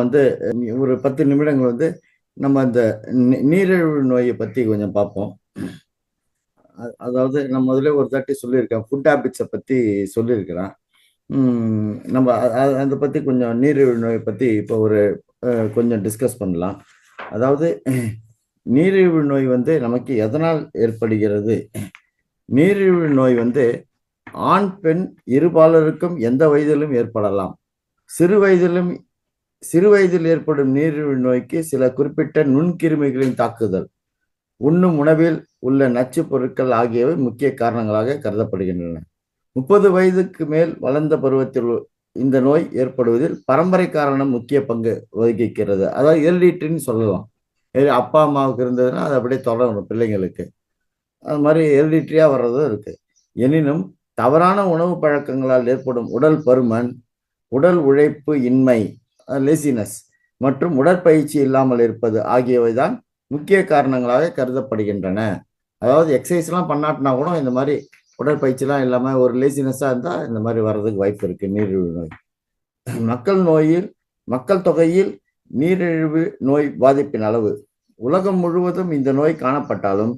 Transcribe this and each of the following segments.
வந்து ஒரு 10 நிமிடங்கள் வந்து நம்ம அந்த நீரிழிவு நோயை பத்தி கொஞ்சம் பார்ப்போம். அதாவது நான் முதல்ல ஒரு தாட்டி சொல்லியிருக்கேன். ஃபுட் ஹேபிட்ஸை பத்தி சொல்லியிருக்கிறேன். நம்ம அதை பத்தி கொஞ்சம் நீரிழிவு நோயை பத்தி இப்போ ஒரு கொஞ்சம் டிஸ்கஸ் பண்ணலாம். அதாவது நீரிழிவு நோய் வந்து நமக்கு எதனால் ஏற்படுகிறது? நீரிழிவு நோய் வந்து ஆண் பெண் இருபாலருக்கும் எந்த வயதிலும் ஏற்படலாம். சிறு வயதில் ஏற்படும் நீரிழிவு நோய்க்கு சில குறிப்பிட்ட நுண்கிருமிகளின் தாக்குதல், உண்ணும் உணவில் உள்ள நச்சு பொருட்கள் ஆகியவை முக்கிய காரணங்களாக கருதப்படுகின்றன. 30 வயதுக்கு மேல் வளர்ந்த பருவத்தில் இந்த நோய் ஏற்படுவதில் பரம்பரை காரணம் முக்கிய பங்கு வகிக்கிறது. அதாவது ஹெரிடிட்டின்னு சொல்லலாம். அப்பா அம்மாவுக்கு இருந்ததுன்னா அது அப்படியே தொடரும் பிள்ளைங்களுக்கு. அது மாதிரி ஹெரிடிட்டரியா வர்றதும் இருக்கு. எனினும் தவறான உணவு பழக்கங்களால் ஏற்படும் உடல் பருமன், உடல் உழைப்பு இன்மை, லேசினஸ் மற்றும் உடற்பயிற்சி இல்லாமல் இருப்பது ஆகியவைதான் முக்கிய காரணங்களாக கருதப்படுகின்றன. அதாவது எக்ஸசைஸ்லாம் பண்ணாட்டினா கூட இந்த மாதிரி உடற்பயிற்சிலாம் இல்லாமல் ஒரு லேசினஸாக இருந்தால் இந்த மாதிரி வர்றதுக்கு வாய்ப்பு இருக்கு நீரிழிவு நோய். மக்கள் தொகையில் நீரிழிவு நோய் பாதிப்பின் அளவு உலகம் முழுவதும் இந்த நோய் காணப்பட்டாலும்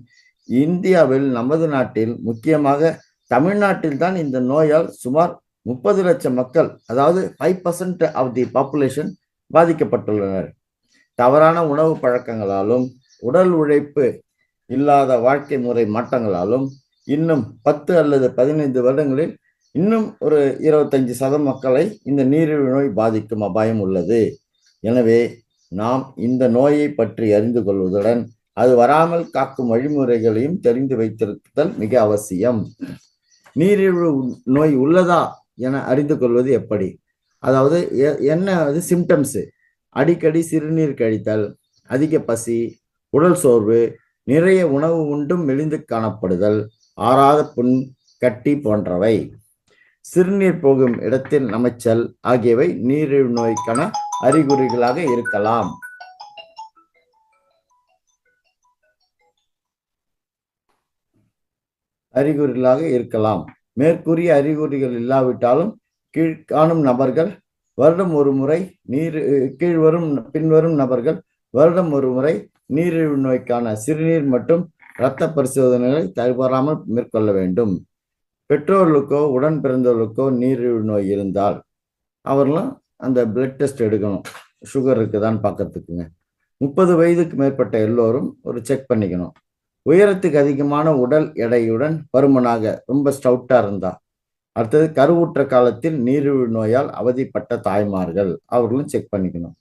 இந்தியாவில் நமது நாட்டில் முக்கியமாக தமிழ்நாட்டில் தான் இந்த நோயால் சுமார் 30 லட்சம் மக்கள், அதாவது 5% ஆஃப் தி பாப்புலேஷன் பாதிக்கப்பட்டுள்ளனர். தவறான உணவு பழக்கங்களாலும் உடல் உழைப்பு இல்லாத வாழ்க்கை முறை மாற்றங்களாலும் இன்னும் 10 அல்லது 15 வருடங்களில் இன்னும் ஒரு 25% மக்களை இந்த நீரிழிவு நோய் பாதிக்கும் அபாயம் உள்ளது. எனவே நாம் இந்த நோயை பற்றி அறிந்து கொள்வதுடன் அது வராமல் காக்கும் வழிமுறைகளையும் தெரிந்து வைத்திருத்தல் மிக அவசியம். நீரிழிவு நோய் உள்ளதா என அறிந்து கொள்வது எப்படி? அதாவது என்ன சிம்டம்ஸ்? அடிக்கடி சிறுநீர் கழித்தல், அதிக பசி, உடல் சோர்வு, நிறைய உணவு உண்டும் மெலிந்து காணப்படுதல், ஆறாத புண், கட்டி போன்றவை. சிறுநீர் போகும் இடத்தில் நமைச்சல் ஆகியவை நீரிழிவு நோய்க்கான அறிகுறிகளாக இருக்கலாம். மேற்கூறிய அறிகுறிகள் இல்லாவிட்டாலும் கீழ்காணும் நபர்கள் வருடம் ஒரு முறை பின்வரும் நபர்கள் வருடம் ஒரு முறை நீரிழிவு நோய்க்கான சிறுநீர் மற்றும் இரத்த பரிசோதனைகளை தவறாமல் மேற்கொள்ள வேண்டும். பெற்றோர்களுக்கோ உடன் பிறந்தவர்களுக்கோ நீரிழிவு நோய் இருந்தால் அவர்களும் அந்த பிளட் டெஸ்ட் எடுக்கணும், சுகர் இருக்குதான்னு பார்க்கறதுக்குங்க. 30 வயதுக்கு மேற்பட்ட எல்லோரும் ஒரு செக் பண்ணிக்கணும். உயரத்துக்கு அதிகமான உடல் எடையுடன் பருமனாக ரொம்ப ஸ்டவுட்டா இருந்தா. அடுத்தது கருவுற்ற காலத்தில் நீரிழிவு நோயால் அவதிப்பட்ட தாய்மார்கள் அவர்களும் செக் பண்ணிக்கணும்.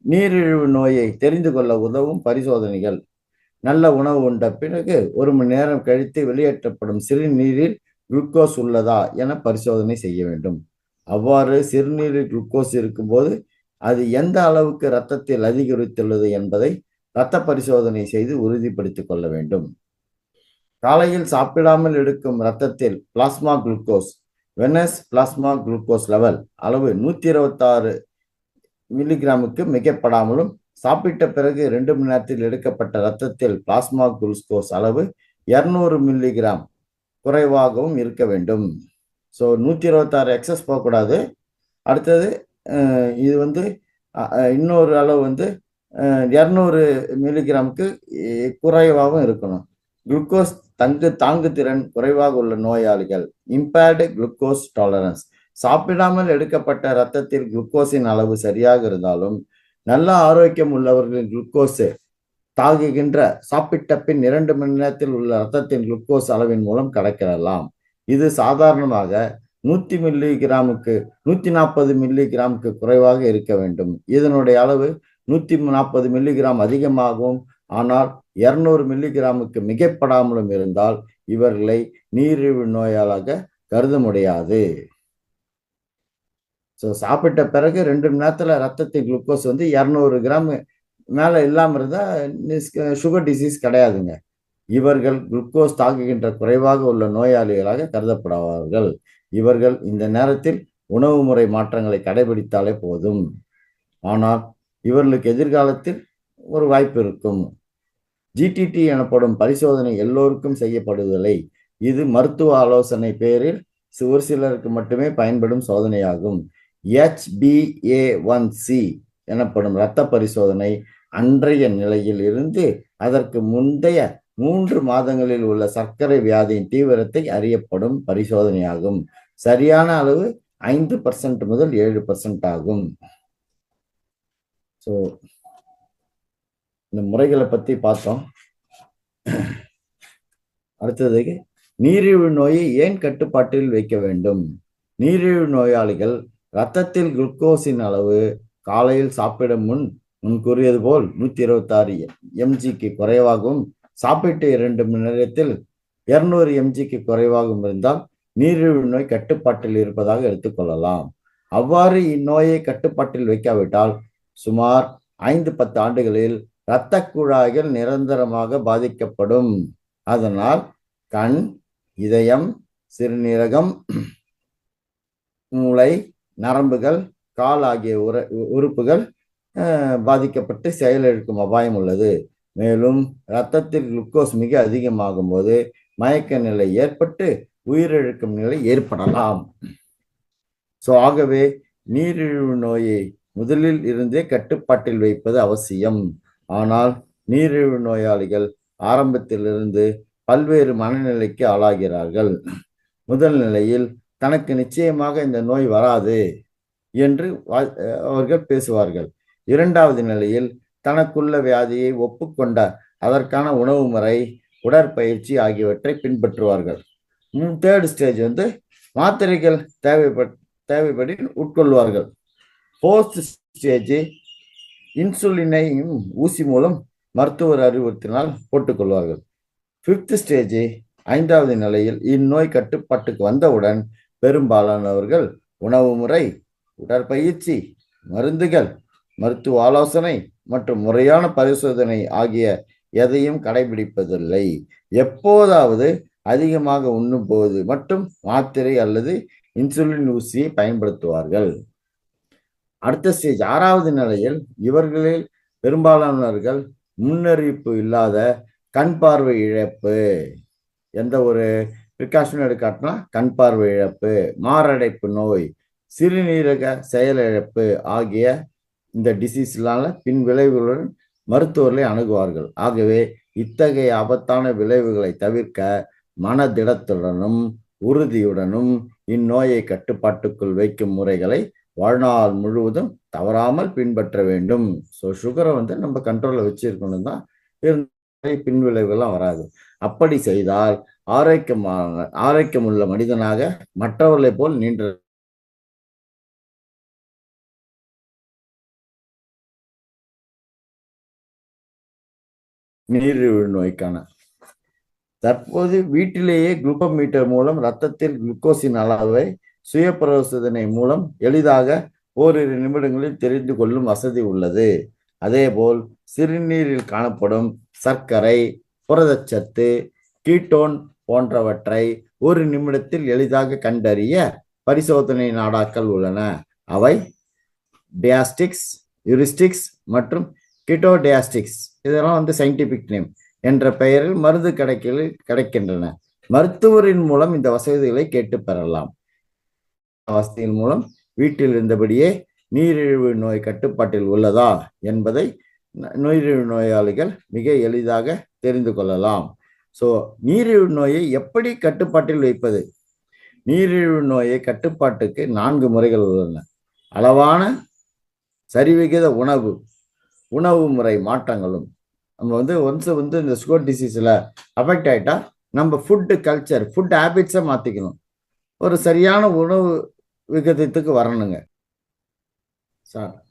நீரிழிவு நோயை தெரிந்து கொள்ள உதவும் பரிசோதனைகள்: நல்ல உணவு உண்ட பிறகு 1 மணி நேரம் கழித்து வெளியேற்றப்படும் சிறுநீரில் குளுக்கோஸ் உள்ளதா என பரிசோதனை செய்ய வேண்டும். அவ்வாறு சிறுநீரில் குளுக்கோஸ் இருக்கும்போது அது எந்த அளவுக்கு இரத்தத்தில் அதிகரித்துள்ளது என்பதை இரத்த பரிசோதனை செய்து உறுதிப்படுத்திக் கொள்ள வேண்டும். காலையில் சாப்பிடாமல் எடுக்கும் இரத்தத்தில் plasma glucose, Venice plasma glucose level அளவு 126 மில்லிகிராமுக்கு மிகைப்படாமலும், சாப்பிட்ட பிறகு 2 மணி நேரத்தில் எடுக்கப்பட்ட இரத்தத்தில் பிளாஸ்மா குளுக்கோஸ் அளவு 200 மில்லிகிராம் குறைவாகவும் இருக்க வேண்டும். ஸோ 126 எக்ஸஸ் போகக்கூடாது. அடுத்தது இது வந்து இன்னொரு அளவு வந்து 200 மில்லிகிராமுக்கு குறைவாகவும் இருக்கணும். குளுக்கோஸ் தாங்கு திறன் குறைவாக உள்ள நோயாளிகள், இம்பேர்டு குளுக்கோஸ் டாலரன்ஸ். சாப்பிடாமல் எடுக்கப்பட்ட இரத்தத்தில் குளுக்கோஸின் அளவு சரியாக இருந்தாலும் நல்ல ஆரோக்கியம் உள்ளவர்களின் குளுக்கோஸ் தாங்குகின்ற சாப்பிட்ட பின் 2 மணி நேரத்தில் உள்ள இரத்தத்தின் குளுக்கோஸ் அளவின் மூலம் கணக்கிடலாம். இது சாதாரணமாக 140 மில்லிகிராமுக்கு குறைவாக இருக்க வேண்டும். இதனுடைய அளவு 140 மில்லிகிராம் அதிகமாகவும் ஆனால் 200 மில்லிகிராமுக்கு மிகைப்படாமலும் இருந்தால் இவர்களை நீரிழிவு நோயாளாக கருத முடியாது. ஸோ சாப்பிட்ட பிறகு 2 மணி நேரத்தில் ரத்தத்தின் குளுக்கோஸ் வந்து 200 கிராம் மேலே இல்லாமல் இருந்தால் சுகர் டிசீஸ் கிடையாதுங்க. இவர்கள் குளுக்கோஸ் தாங்குகின்ற குறைவாக உள்ள நோயாளிகளாக கருதப்படுவார்கள். இவர்கள் இந்த நேரத்தில் உணவு முறை மாற்றங்களை கடைபிடித்தாலே போதும். ஆனால் இவர்களுக்கு எதிர்காலத்தில் ஒரு வாய்ப்பு இருக்கும். ஜிடிடி எனப்படும் பரிசோதனை எல்லோருக்கும் செய்யப்படுவதில்லை. இது மருத்துவ ஆலோசனை பேரில் ஒரு சிலருக்கு மட்டுமே பயன்படும் சோதனையாகும். HbA1c எனப்படும் இரத்த பரிசோதனை அன்றைய நிலையில் இருந்து அதற்கு முந்தைய 3 மாதங்களில் உள்ள சர்க்கரை வியாதியின் தீவிரத்தை அறியப்படும் பரிசோதனையாகும். சரியான அளவு 5% முதல் 7% ஆகும். ஸோ இந்த முறைகளை பத்தி பார்த்தோம். அடுத்தது, நீரிழிவு நோயை ஏன் கட்டுப்பாட்டில் வைக்க வேண்டும்? நீரிழிவு நோயாளிகள் இரத்தத்தில் குளுக்கோஸின் அளவு காலையில் சாப்பிடும் முன் கூறியது போல் 126 mgக்கு குறைவாகவும் சாப்பிட்டு 2 மணி நேரத்தில் 200 mgக்கு குறைவாகவும் இருந்தால் நீரிழிவு நோய் கட்டுப்பாட்டில் இருப்பதாக எடுத்துக்கொள்ளலாம். அவ்வாறு இந்நோயை கட்டுப்பாட்டில் வைக்காவிட்டால் சுமார் 5-10 ஆண்டுகளில் இரத்த குழாய்கள் நிரந்தரமாக பாதிக்கப்படும். அதனால் கண், இதயம், சிறுநீரகம், மூளை, நரம்புகள், கால் ஆகிய உறுப்புகள் பாதிக்கப்பட்டு செயலிழக்கும் அபாயம் உள்ளது. மேலும் இரத்தத்தில் குளுக்கோஸ் மிக அதிகமாகும் போது மயக்க நிலை ஏற்பட்டு உயிரிழக்கும் நிலை ஏற்படலாம். ஆகவே நீரிழிவு நோயை முதலில் இருந்தே கட்டுப்பாட்டில் வைப்பது அவசியம். ஆனால் நீரிழிவு நோயாளிகள் ஆரம்பத்திலிருந்து பல்வேறு மனநிலைக்கு ஆளாகிறார்கள். முதல் நிலையில் தனக்கு நிச்சயமாக இந்த நோய் வராது என்று அவர்கள் பேசுவார்கள். இரண்டாவது நிலையில் தனக்குள்ள வியாதியை ஒப்புக்கொண்ட அதற்கான உணவு முறை, உடற்பயிற்சி ஆகியவற்றை பின்பற்றுவார்கள். தேர்ட் ஸ்டேஜ் மாத்திரைகள் தேவைப்படி உட்கொள்வார்கள். ஃபோர்த் ஸ்டேஜ் இன்சுலினையும் ஊசி மூலம் மருத்துவர் அறிவுறுத்தினால் போட்டுக்கொள்வார்கள். ஃபிஃப்த் ஸ்டேஜ் 5வது நிலையில் இந்நோய் கட்டுப்பாட்டுக்கு வந்தவுடன் பெரும்பாலானவர்கள் உணவு முறை, உடற்பயிற்சி, மருந்துகள், மருத்துவ ஆலோசனை மற்றும் முறையான பரிசோதனை ஆகிய எதையும் கடைபிடிப்பதில்லை. எப்போதாவது அதிகமாக உண்ணும் போது மட்டும் மாத்திரை அல்லது இன்சுலின் ஊசியை பயன்படுத்துவார்கள். அடுத்த ஸ்டேஜ் 6வது நிலையில் இவர்களில் பெரும்பாலானவர்கள் முன்னறிவிப்பு இல்லாத கண் பார்வை இழப்பு, எந்த ஒரு பிரிகாஷனும் எடுக்காட்டினா கண் பார்வை இழப்பு, மாரடைப்பு நோய், சிறுநீரக செயலிழப்பு ஆகிய இந்த டிசீஸ்னால பின் விளைவுகளுடன் மருத்துவர்களை அணுகுவார்கள். ஆகவே இத்தகைய ஆபத்தான விளைவுகளை தவிர்க்க மனதிடத்துடனும் உறுதியுடனும் இந்நோயை கட்டுப்பாட்டுக்குள் வைக்கும் முறைகளை வாழ்நாள் முழுவதும் தவறாமல் பின்பற்ற வேண்டும். சுகரை நம்ம கண்ட்ரோல்ல வச்சிருக்கணும் தான், பின் விளைவுகள்லாம் வராது. அப்படி செய்தால் ஆரோக்கியமுள்ள மனிதனாக மற்றவர்களை போல் நீண்ட நீரிழிவு நோய்க்கான தற்போது வீட்டிலேயே குளுக்கோமீட்டர் மூலம் இரத்தத்தில் குளுக்கோஸின் அளவை சுய பரிசோதனை மூலம் எளிதாக ஓரிரு நிமிடங்களில் தெரிந்து கொள்ளும் வசதி உள்ளது. அதேபோல் சிறுநீரில் காணப்படும் சர்க்கரை, புரதச்சத்து, கீட்டோன் போன்றவற்றை ஒரு நிமிடத்தில் எளிதாக கண்டறிய பரிசோதனை நாடாக்கள் உள்ளன. அவை டயாஸ்டிக்ஸ், யூரிஸ்டிக்ஸ் மற்றும் கிட்டோடயாஸ்டிக்ஸ். இதெல்லாம் சயின்டிபிக் நேம் என்ற பெயரில் மருந்து கடைகளில் கிடைக்கின்றன. மருத்துவரின் மூலம் இந்த வசதிகளை கேட்டு பெறலாம். வசதியின் மூலம் வீட்டில் இருந்தபடியே நீரிழிவு நோய் கட்டுப்பாட்டில் உள்ளதா என்பதை நீரிழிவு நோயாளிகள் மிக எளிதாக தெரிந்து கொள்ளலாம். நீரிழிவு நோயை எப்படி கட்டுப்பாட்டில் வைப்பது? நீரிழிவு நோயை கட்டுப்பாட்டுக்கு 4 முறைகள் உள்ளன. அளவான சரிவிகித உணவு முறை மாற்றங்களும். நம்ம ஒன்ஸ் இந்த சுகர் டிசீஸ்ல அஃபெக்ட் ஆயிட்டா நம்ம ஃபுட் கல்ச்சர், ஃபுட் ஹேபிட்ஸை மாத்திக்கணும். ஒரு சரியான உணவு விகிதத்துக்கு வரணுங்க.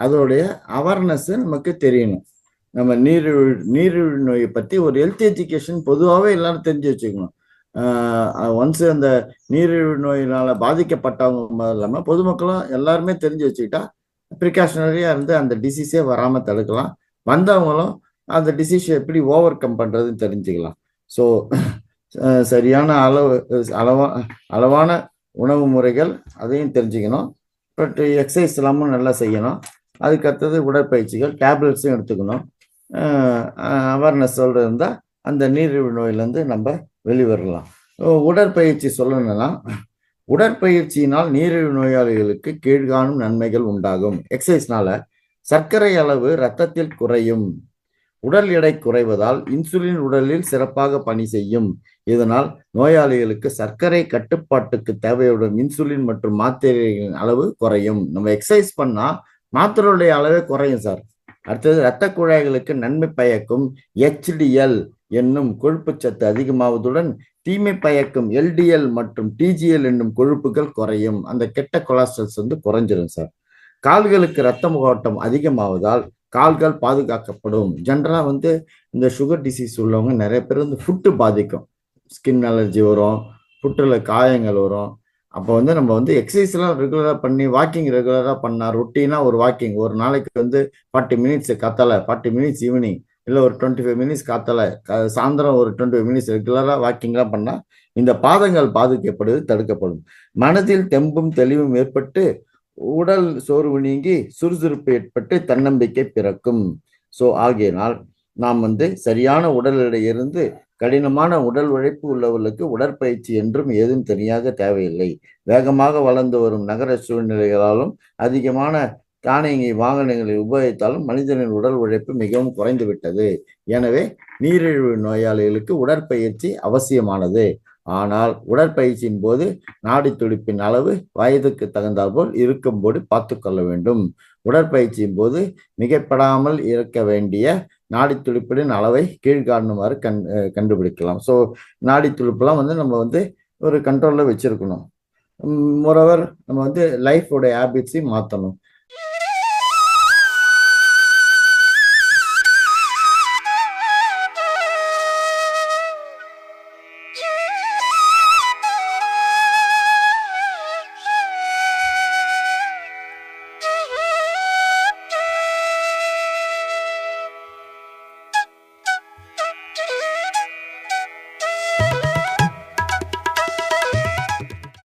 அதோடைய அவேர்னஸ் நமக்கு தெரியணும். நம்ம நீரிழிவு நோயை பற்றி ஒரு ஹெல்த் எஜுகேஷன் பொதுவாகவே எல்லாரும் தெரிஞ்சு வச்சுக்கணும். ஒன்ஸ் அந்த நீரிழிவு நோயினால பாதிக்கப்பட்டவங்க இல்லாமல் பொதுமக்களும் எல்லாருமே தெரிஞ்சு வச்சுக்கிட்டா ப்ரிகாஷனரியா இருந்து அந்த டிசீஸே வராமல் தடுக்கலாம். வந்தவங்களும் அந்த டிசீஸ் எப்படி ஓவர் கம் பண்றதுன்னு தெரிஞ்சுக்கலாம். சரியான அளவான உணவு முறைகள் அதையும் தெரிஞ்சுக்கணும். பட் எக்ஸசைஸ் எல்லாமும் நல்லா செய்யணும். அதுக்கு அடுத்தது உடற்பயிற்சிகள், டேப்லெட்ஸும் எடுத்துக்கணும். அவேர்னஸ் இருந்தா அந்த நீரிழிவு நோயிலேருந்து நம்ம வெளிவரலாம். உடற்பயிற்சி சொல்லணும்னா, உடற்பயிற்சியினால் நீரிழிவு நோயாளிகளுக்கு கீழ்காணும் நன்மைகள் உண்டாகும். எக்ஸசைஸ்னால சர்க்கரை அளவு இரத்தத்தில் குறையும். உடல் எடை குறைவதால் இன்சுலின் உடலில் சிறப்பாக பணி செய்யும். இதனால் நோயாளிகளுக்கு சர்க்கரை கட்டுப்பாட்டுக்கு தேவைப்படும் இன்சுலின் மற்றும் மாத்திரைகளின் அளவு குறையும். நம்ம எக்ஸசைஸ் பண்ணா மாத்திரையுடைய அளவே குறையும் சார். அடுத்தது இரத்த குழாய்களுக்கு நன்மை பயக்கும் HDL என்னும் கொழுப்பு சத்து அதிகமாவதுடன் தீமை பயக்கும் LDL மற்றும் TGL என்னும் கொழுப்புகள் குறையும். அந்த கெட்ட கொலஸ்ட்ரால்ஸ் குறைஞ்சிரும் சார். கால்களுக்கு இரத்த ஓட்டம் அதிகமாவதால் கால்கள் பாதுகாக்கப்படும். ஜென்ரலா இந்த சுகர் டிசீஸ் உள்ளவங்க நிறைய பேர் ஃபுட்டு பாதிக்கும். ஸ்கின் அலர்ஜி வரும், ஃபுட்டில் காயங்கள் வரும். அப்போ நம்ம எக்ஸசைஸ்லாம் ரெகுலராக பண்ணி வாக்கிங் ரெகுலராக பண்ணால் ரொட்டீனாக ஒரு வாக்கிங் ஒரு நாளைக்கு 40 மினிட்ஸ் காத்தால, 40 மினிட்ஸ் ஈவினிங், இல்லை ஒரு 25 மினிட்ஸ் காத்தால, சாயந்தரம் ஒரு 25 மினிட்ஸ் ரெகுலராக வாக்கிங்லாம் பண்ணால் இந்த பாதங்கள் பாதிக்கப்படுவது தடுக்கப்படும். மனதில் தெம்பும் தெளிவும் ஏற்பட்டு உடல் சோர்வு நீங்கி சுறுசுறுப்பு ஏற்பட்டு தன்னம்பிக்கை பிறக்கும். ஸோ ஆகையினால் நாம் சரியான உடல் எடை இருந்து கடினமான உடல் உழைப்பு உள்ளவர்களுக்கு உடற்பயிற்சி என்றும் ஏதும் தனியாக தேவையில்லை. வேகமாக வளர்ந்து வரும் நகர சூழ்நிலைகளாலும் அதிகமான தானியங்கி வாகனங்களை உபயோகித்தாலும் மனிதனின் உடல் உழைப்பு மிகவும் குறைந்து விட்டது. எனவே நீரிழிவு நோயாளிகளுக்கு உடற்பயிற்சி அவசியமானது. ஆனால் உடற்பயிற்சியின் போது நாடி துடிப்பின் அளவு வயதுக்கு தகுந்தாற்போல் இருக்கும்போது பார்த்து கொள்ள வேண்டும். உடற்பயிற்சியின் போது மிகைப்படாமல் இருக்க வேண்டிய நாடி துடிப்பின் அளவை கீழ்காணுமாறு கண்டுபிடிக்கலாம். ஸோ நாடி துடிப்புலாம் நம்ம ஒரு கண்ட்ரோலில் வச்சிருக்கணும். மோரோவர் நம்ம லைஃபோட ஹேபிட்ஸையும் மாற்றணும்.